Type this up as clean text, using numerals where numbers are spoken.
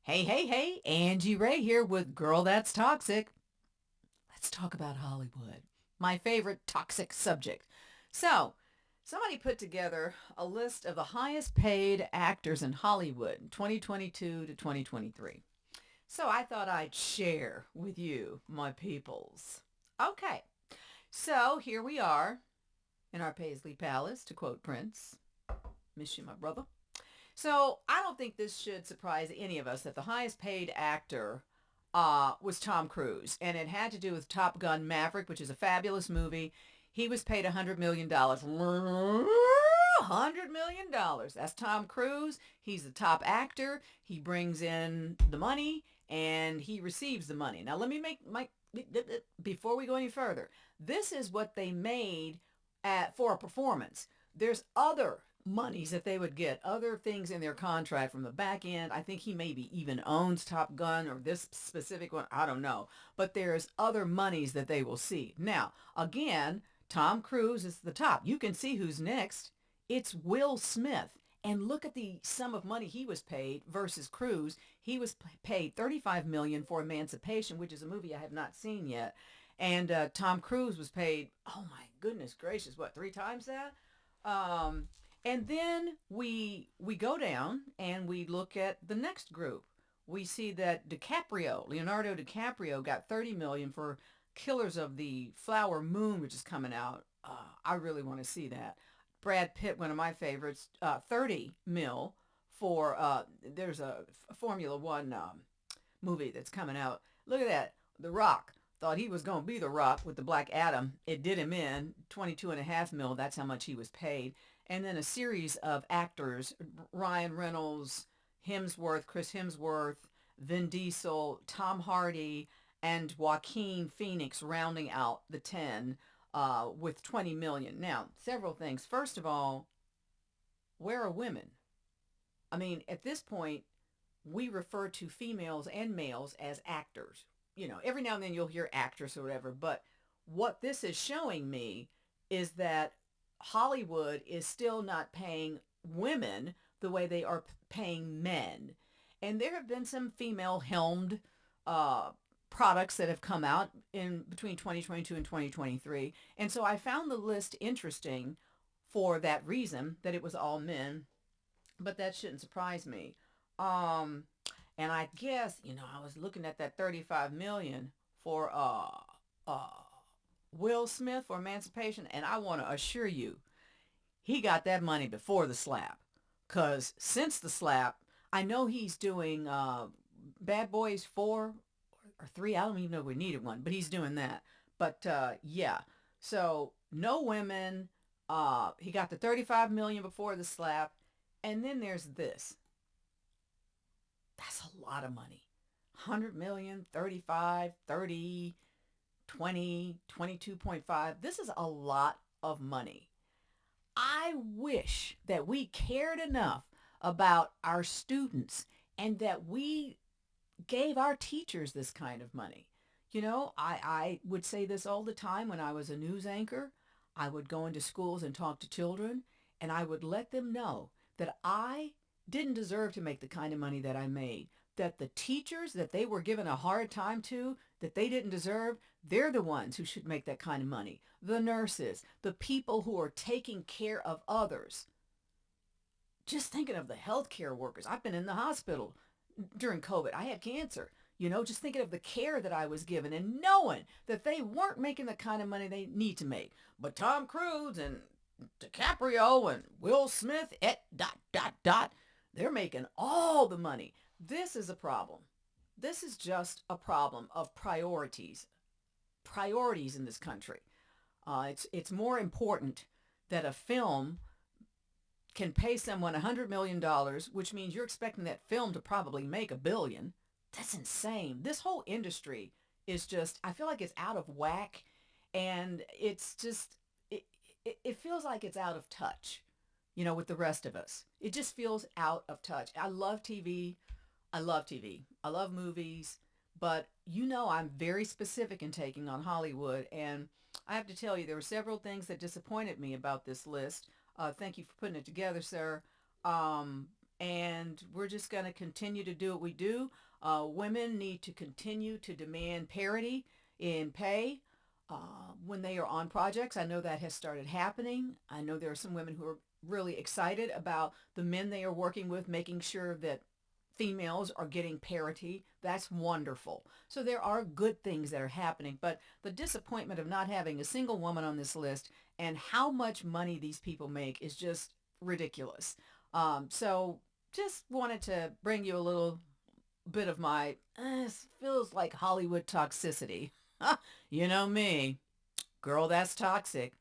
Hey, hey, hey, Angie Rae here with Girl That's Toxic. Let's talk about Hollywood, my favorite toxic subject. So, somebody put together a list of the highest paid actors in Hollywood 2022 to 2023. So, I thought I'd share with you, my peoples. Okay, so here we are in our Paisley Palace, to quote Prince. Miss you, my brother. So I don't think this should surprise any of us that the highest paid actor was Tom Cruise, and it had to do with Top Gun Maverick, which is a fabulous movie. He was paid $100 million. $100 million. That's Tom Cruise. He's the top actor. He brings in the money and he receives the money. Now let me make my before we go any further. This is what they made for a performance. There's other monies that they would get, other things in their contract from the back end. I think he maybe even owns Top Gun or this specific one. I don't know. But there's other monies that they will see. Now, again, Tom Cruise is the top. You can see who's next. It's Will Smith. And look at the sum of money he was paid versus Cruise. He was paid $35 million for Emancipation, which is a movie I have not seen yet. And Tom Cruise was paid, oh my goodness gracious, what, three times that? Um, and then we go down and we look at the next group. We see that Leonardo DiCaprio, got 30 million for Killers of the Flower Moon, which is coming out. I really want to see that. Brad Pitt, one of my favorites, 30 mil for there's a Formula One movie that's coming out. Look at that. The Rock thought he was going to be The Rock with the Black Adam. It did him in 22 and a half mil. That's how much he was paid. And then a series of actors, Ryan Reynolds, Chris Hemsworth, Vin Diesel, Tom Hardy, and Joaquin Phoenix rounding out the 10 with 20 million. Now, several things. First of all, where are women? I mean, at this point, we refer to females and males as actors. Every now and then you'll hear actress or whatever, but what this is showing me is that Hollywood is still not paying women the way they are paying men. And there have been some female helmed uh, products that have come out in between 2022 and 2023. And so I found the list interesting for that reason, that it was all men, but that shouldn't surprise me. Um, and I guess, I was looking at that 35 million for uh, Will Smith for Emancipation, and I want to assure you, he got that money before the slap. Because since the slap, I know he's doing Bad Boys 4 or 3. I don't even know if we needed one, but he's doing that. But yeah, so no women. He got the 35 million before the slap. And then there's this. That's a lot of money. 100 million, 35, 30, 20, 22.5. This is a lot of money. I wish that we cared enough about our students and that we gave our teachers this kind of money. I would say this all the time when I was a news anchor. I would go into schools and talk to children, and I would let them know that I didn't deserve to make the kind of money that I made. That the teachers that they were given a hard time to, that they didn't deserve, they're the ones who should make that kind of money. The nurses, the people who are taking care of others. Just thinking of the healthcare workers. I've been in the hospital during COVID. I had cancer. Just thinking of the care that I was given and knowing that they weren't making the kind of money they need to make. But Tom Cruise and DiCaprio and Will Smith, dot, dot, dot, they're making all the money. This is a problem. This is just a problem of priorities. Priorities in this country. It's more important that a film can pay someone $100 million, which means you're expecting that film to probably make $1 billion. That's insane. This whole industry is just, I feel like it's out of whack, and it's just, it feels like it's out of touch, with the rest of us. It just feels out of touch. I love TV. I love TV. I love movies, but I'm very specific in taking on Hollywood, and I have to tell you, there were several things that disappointed me about this list. Thank you for putting it together, sir. Um, and we're just going to continue to do what we do. Women need to continue to demand parity in pay when they are on projects. I know that has started happening. I know there are some women who are really excited about the men they are working with, making sure that females are getting parity. That's wonderful. So there are good things that are happening, but the disappointment of not having a single woman on this list and how much money these people make is just ridiculous. So just wanted to bring you a little bit of my feels like Hollywood toxicity. You know me, girl, that's toxic.